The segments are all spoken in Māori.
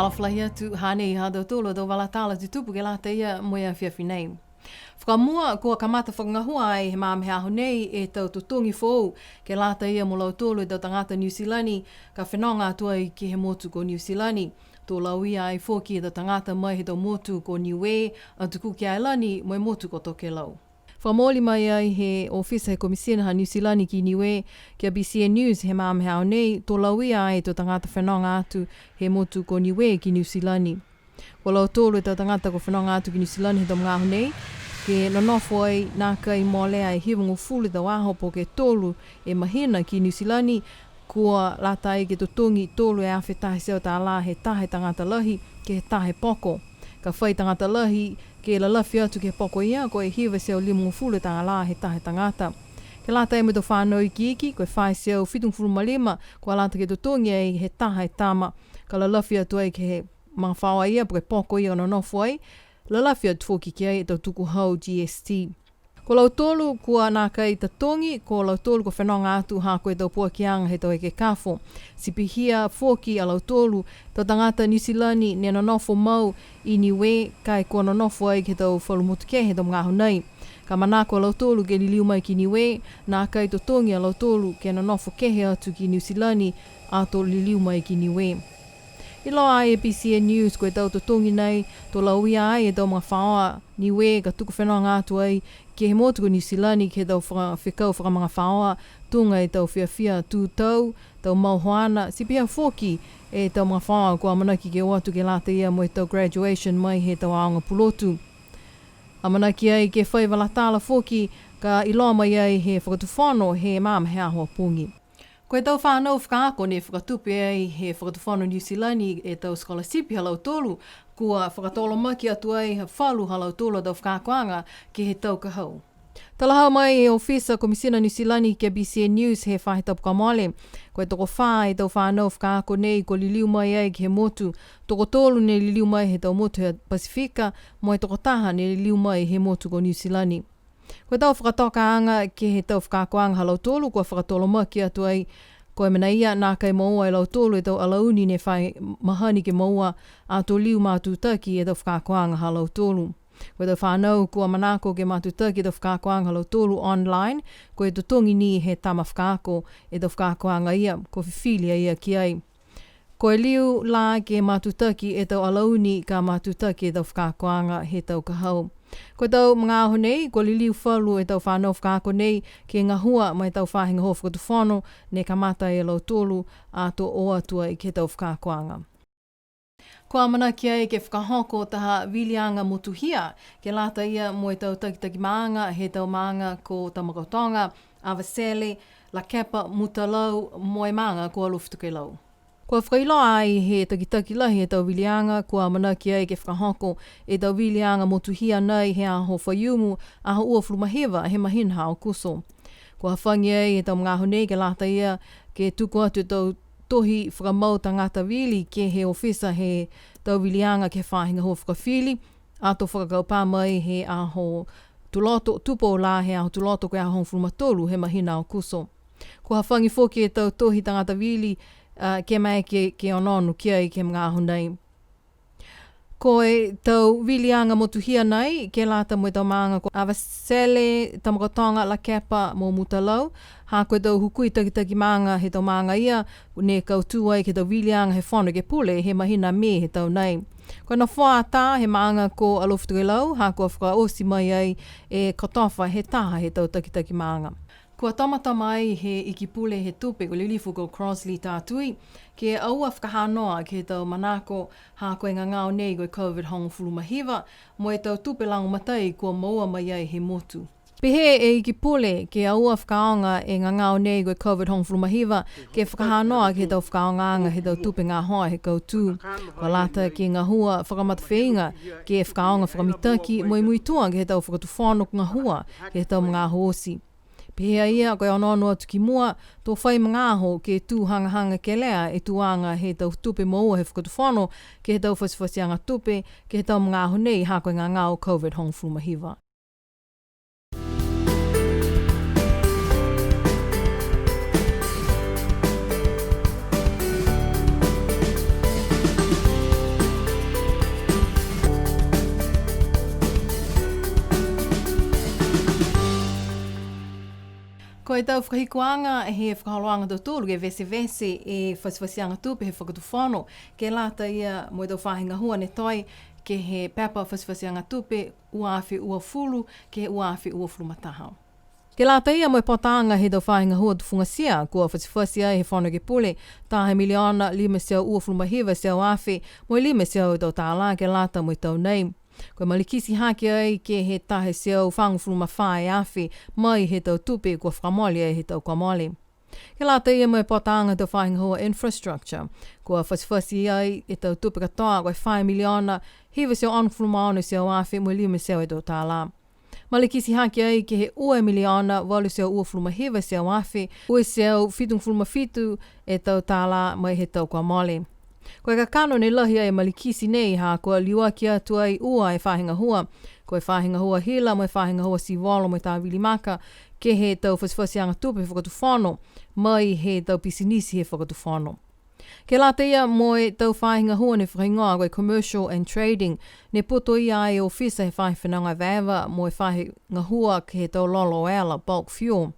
whakalawhia tu hane I hado tolo do walatala tu tupu ke la te ia moia whiawhi nei. Whakamua kua kamata whakangahua ai he māme aho nei e tau tutungi fōu ke la te ia mo lau tolo I tau tangata New Zealandi ka whenonga atua I ki he motu ko New Zealandi. Tō lau ia ai fōki e tau tangata mai he tau motu ko Niue a tuku ki Ailani mo motu ko toke lau. Whamoli mai ai he ofisa he komisina ha New Zealandi ki Niue ki a BCN News he māme hao nei tō lau ia ai tō tangata whenonga atu he motu ko Niue ki New Zealandi. Ko lau tōlu tō tangata ko whenonga atu ki New Zealandi he tō mga aho nei ke nonofo ai nā kai mōle ai hiwungu fulu tau ahopo ke tōlu e mahina ki New Zealandi kua lata ai ke tutungi tōlu e awhi tahe seo tā la he tahe tangata lahi ke he tahe poko. Ka whai tangata lahi ke la lawhi atu ke poko ia ko e hiwa seo limungu fulu tā la he tahe tangata. Ke lata e me tō whānau I ki ko e whai seo whitung fulu malima kua lata ke tutungi ai he tahe tama ka la lawhi atu ai ke he mga whawa ia po ke poko ia nonofo ai la lawhi atu fōki ki ai e tau tuku hau GST. Ko lau tōlu kua nā kai tatongi, ko lau tōlu ko whenonga atu hā koe tau pua ki anga he tau e ke kāwho. Sipihia fōki a lau tōlu, tau tangata New Zealandi ne nonofo mau I Niue kai kua nonofo ai ke tau whalumutu ke he tau mga nei. Ka manako lau tōlu ke liliu mai ki Niue, nā kai tatongi a lau tōlu ke nonofo kehe atu ki New Zealandi a tō liliu mai ki Niue. I loa ai e BCN News koe tau tatongi nei, tō lau ia ai e tau mga whaoa Niue ka tuku whenonga atu ai ke he motu ko New Zealandi ke tau whekau whaka mga whaoa, tunga e tau whiawhia tūtau, tau mauhoana, sipia fōki e tau mga whaoa kua manaki ke oatu ke lata ia mo e tau graduation mai he tau aonga pulotu. A manaki ai ke whai walatala fōki ka iloa mai ai he whakatuwhano he māma he aho pungi. Koe tau whānau whakaako ne whakatupe ai he whakatuwhano New Zealandi e tau scholarship halau tōlu, kua whakatolo maki atu ai ha whalu halau tōlu tau whakaakoanga ke he tau kahau. Talahau mai e ofisa komisina New Zealandi ke BCN News he whahitapu kamale. Koe toko wha e tau whānau whakaako nei ko liliu mai ai ke he motu. Toko tōlu ne liliu mai he tau motu he Pasifika, mo e toko taha ne liliu mai he motu ko New Zealandi. Koe tau whakatoka anga ke he tau whakakoanga halau tōlu, kua whakatolo maki atu ai koe mena ia nā kai maua e lau tōlu e tau alauni ne whai mahani ke maua a tō liu mātutaki e tau whakakoanga halau tōlu. Koe tau whanau kua manako ke mātutaki e tau whakakoanga halau tōlu online, koe tutongi ni he tama whakaako e tau whakakoanga ia, ko whiwhilia ia ki ai. Koe liu la ke mātutaki e tau alauni ka mātutaki e tau whakakoanga he tau kahau. Koe tau mga aho nei, ko liliu whalu e tau whanau whakaako nei ke ngahua mai tau whahinga ho whakatuwhano ne ka mata e lau tōlu a tō oatua I ke tau whakaakoanga. Ko amana ki ai ke whakahoko taha wilianga motuhia ke lata ia mo e tau takitaki maanga he tau maanga ko Tamakotonga, Avasele, La Kepa, Mutalau, mo e maanga ko Alufutuke lau. Kua whakailoa ai he takitaki lahi e tau wilianga, kua manaki ai ke whakahoko e tau wilianga motuhia nei he aho whaiumu aho ua whulumahewa he mahinha o kuso. Kua whangi ai e tau mga aho nei ke lata ia ke tuku atu tau tohi whakamau tangata wili ke he ofisa he tau wilianga ke whahinga ho whakawhili, a tō whakakau pā mai he aho tuloto, tupo la he aho tuloto ke aho whulumatolu he mahina o kuso. Kua whangi whoki e tau tohi tangata wili ke mai ke ononu ki ai ke mga aho nei. Ko e tau wilianga motuhia nei, ke lata mo e tau maanga ko Avasele, Tamakotonga, La Kepa, mo Mutalau. Ha koe tau hukui takitaki maanga he tau maanga ia, ne kau tū ai ke tau wilianga he whono ke pule he mahina me he tau nei. Ko na whaata he maanga ko Alufutuke lau, ha kua whakaosi mai ai e katofa he taha he tau takitaki maanga. Kua tamatama ai he ikipule he tupe ko lilifu ko Crossley tātui, ke aua whakahanoa ke tau manako hā koe ngangao nei koe COVID hongo whulumahiwa, mo e tau tupe lango matai kua maua mai ai he motu. Pehe e ikipule ke aua whakaonga e ngangao nei koe COVID hongo whulumahiwa, ke whakahanoa ke tau whakaonga he tau tupe ngā hoa he kautū. Ko lata ke ngā hua whakamatawheinga ke whakaonga whakamitaki mo I muitua ke he tau whakatuwhanok ngā hua ke he tau mga hoosi. Pehea ia koe anono atu ki mua, tō whai mga aho ke tū hangahanga ke lea e tuanga he tau tupe maua he whakatuwhano ke he tau whasiwhasianga tupe ke he tau mga aho nei hā koe ngā ngāo COVID hongo whulumahiwa. Koe tau whakahikuanga he whakahaloanga tau tūru ke vese e whaswhasianga tūpe he whakatuwhono. Ke lata ia mo tau whahinga hua ne toi ke he pepa whaswhasianga tūpe ua awhi ua fulu ke he ua awhi ua fulu matahau. Ke lata ia mo potaanga he tau whahinga hua tufungasia kua whaswhasia he whono ke pule tahe miliona 5 ua fulu mahiwa seo awhi mo 5 tau tāla ke lata mo tau nei. Koe malikisi hake ai ke he tahe seo whangufulu mawhae awhi mai he tau tupe kua whamoli he tau kamoli. Ke lata ia mo potaanga tau whahinga hua infrastructure kua whaswhasi ai e tau tupe katoa koe 5 miliona hiwa seo onfulu maone seo awhi mo 5 e tau tāla. Malikisi hake ai ke he 2 miliona 8 ua fulu mahiwa seo awhi ue seo 7.5 e tau tāla mai he tau kamoli. Koe ka kano ne lahi ai malikisi nei ha kua liua ki atu ai ua e whahinga hua. Koe whahinga hua hila mo e whahinga hua siwolo mo e tā wili maka ke he tau whaswhasianga tupe he whakatuwhono mai he tau pisinisi he whakatuwhono. Ke lata ia mo e tau whahinga hua ne whahingoa koe commercial and trading ne puto ia ai ofisa he whahinga vēwa mo e whahinga hua ke he tau lolo ela bulk fuel.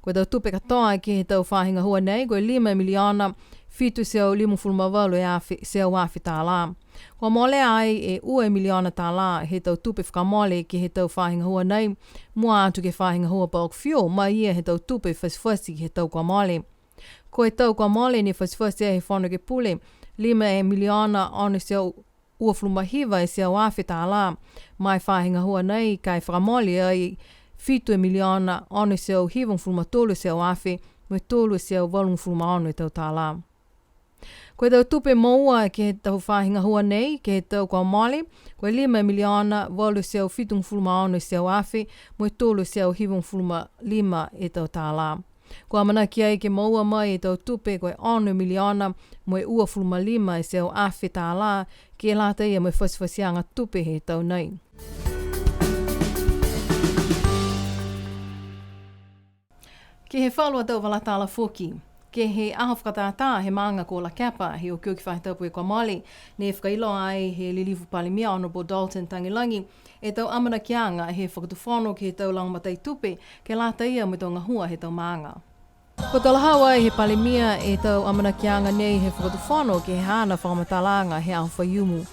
Koe tau tupe katoa ke he tau whahinga hua nei koe 5 miliona fitu seo 5.5 e awhi seo awhi tāla. Kua mole ai e 2 miliona tāla he tau tupe whakamole ke he tau whahinga hua nei mua atu ke whahinga hua bulk fuel mai ia he tau tupe whaswhasi he tau kua mole. Ko e tau kua mole ni whaswhasi he whono ke pule 5 miliona ono seo ua flumahiwa e seo awhi tāla mai whahinga hua nei kai whakamole ai fitu miliona ono seo hivong flumatolu seo awhi mo tolu seo walung fluma e tau tāla. Koe tau tupe maua ke he tau whahinga hua nei, ke he tau kua mole, koe 5 miliona 8 seo fitung fulma ono seo awhi, mo tolu seo hivung fulma 5 e tau tāla. Kua mana ki ai ke maua mai e tau tupe koe 1 miliona mo ua fulma 5 e seo awhi tāla, ke lata ia mo whaswhasianga tupe he tau nei. Ke he whalua tau walatala foki. Ke he aho whakatātā he maanga ko la kapa he o kiuki whaitapu e kua mali ne whakailo ai he lilifu palimia Honourable Dalton Tangilangi e tau amana kianga he whakatuwhono ki he tau langmatai tupe ke lata ia mo tau ngahua he tau maanga. Ko talahau ai he palimia e tau amana kianga nei he whakatuwhono ke he hana whakamatalanga he aho whaiumu.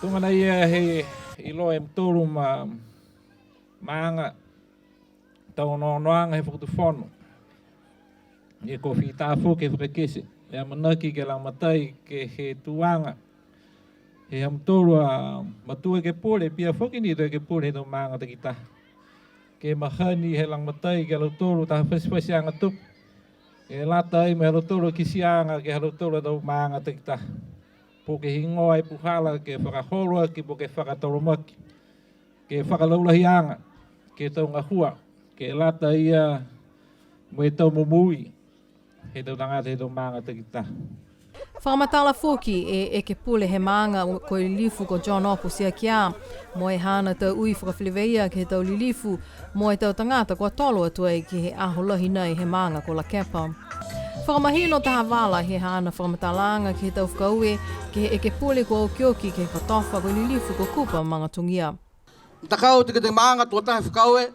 Tungana ia he ilo e mtoro maanga tau noanoanga he whakatuwhono. E ko whitāwho ke whakakese. E amanaki ke langmatai ke he tuanga. He hamtoro a matua ke pole, pia whakini to ke pole he tau maanga takita. Ke mahani he langmatai ke halotoro ta whaswhasianga tup. E lata ai me halotoro ki sianga ke halotoro tau maanga takita. Po ke hingoa e puhala ke whakahoroa ki po ke whakatoromaki. Ke whakalaulahianga ke tau ngahua. Ke lata ia mo e tau mumui. He tau tangata he tau maanga takita. Whakamatala foki e ke pule he maanga ko i lifu ko John Opo sia kia mo e hana tau ui whakawhileweia ke he tau lilifu mo e tau tangata kua tolo atu ai ki he aho lahi nei he maanga ko la kepa. Whakamahino taha wala he hana whakamatalanga ki he tau whakaue ke he e ke pule ko au kioki ke he katofa ko i lilifu ko kupa mga tungia. Takau te te maanga tua taha whakaue.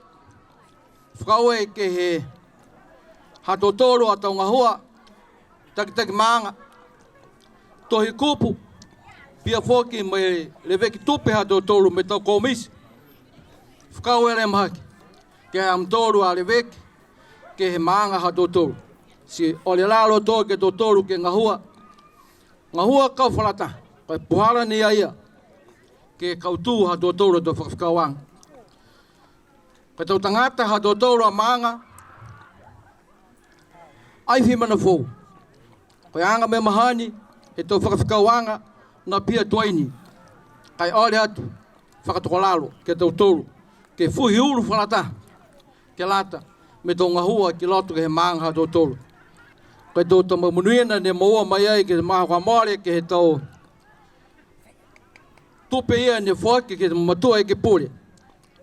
Whakaue ke he hatotoro a tau ngahua, taki maanga, tohi kupu, pia whoki me leweki tupe hatotoro me tau komisi. Whakau ere mahaki, ke he amtoro a leweki, ke he maanga hatotoro. Si ole lalo tō ke totoro ke ngahua, ngahua kau whalata, kai puhara ni aia, ke kautu hatotoro to whakawanga. Kai tau tangata hatotoro a maanga, ai whimana fōu. Koe anga me mahani, he tau whakawhakawanga, na pia tuaini. Kai ole atu, whakatokolalo, ke tau tolu, ke fuhi uru whalata, ke lata, me tau ngahua ki lotu ke he maanga tau tolu. Koe tau tau mamunuina ne maua mai ai ke maha kwa maare ke he tau tupe ia ne whoaki ke matua e ke pule.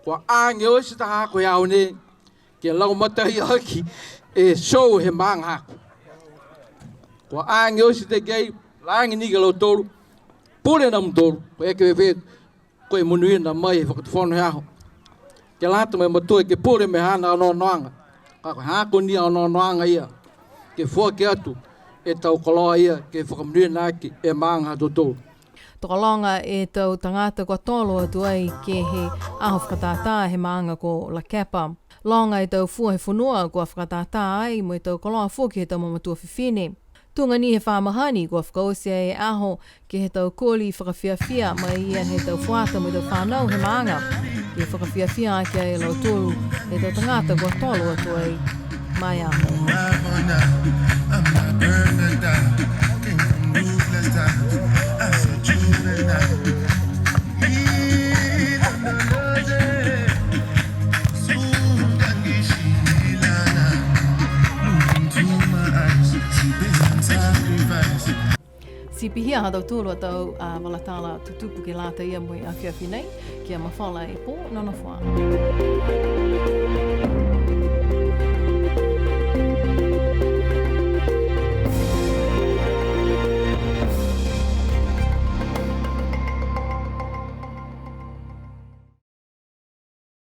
Kua aange oisi taha koe au ne, ke lau matai aki, e show he maanga haku. Kua aange oisi te kei, laangi ni ke lau tolu, pule na mtolu, ko eke wewe, koe munuina mai he whakatuwhono he aho. Ke lata me matua ke pule me hana anō noanga, ka hako ni ono noanga ia ke fo ke atu e tau koloa ia ke whakamria naki e maanga toto. Tokalonga e tau tangata kua tolo atu ai ke he aho whakatātā he maanga ko La Kepa. Longa e tau fua he whanua kua whakatātā ai mo e tau koloa fuki he tau mamatua whiwhine. Tunga ni he whamahani kua whakaosia e aho ke he tau kōli whakawhiawhia mai ia he tau whuata mo i tau whanau he maanga. Ke whakawhiawhia ake ai lau tolu e tau tangata kua tolo atu ai mai aho. Sipi hia hadau tūlua tau walatala tutupu ke lāta ia mui a whiawhi nei, kia mawhala e pō nono whā.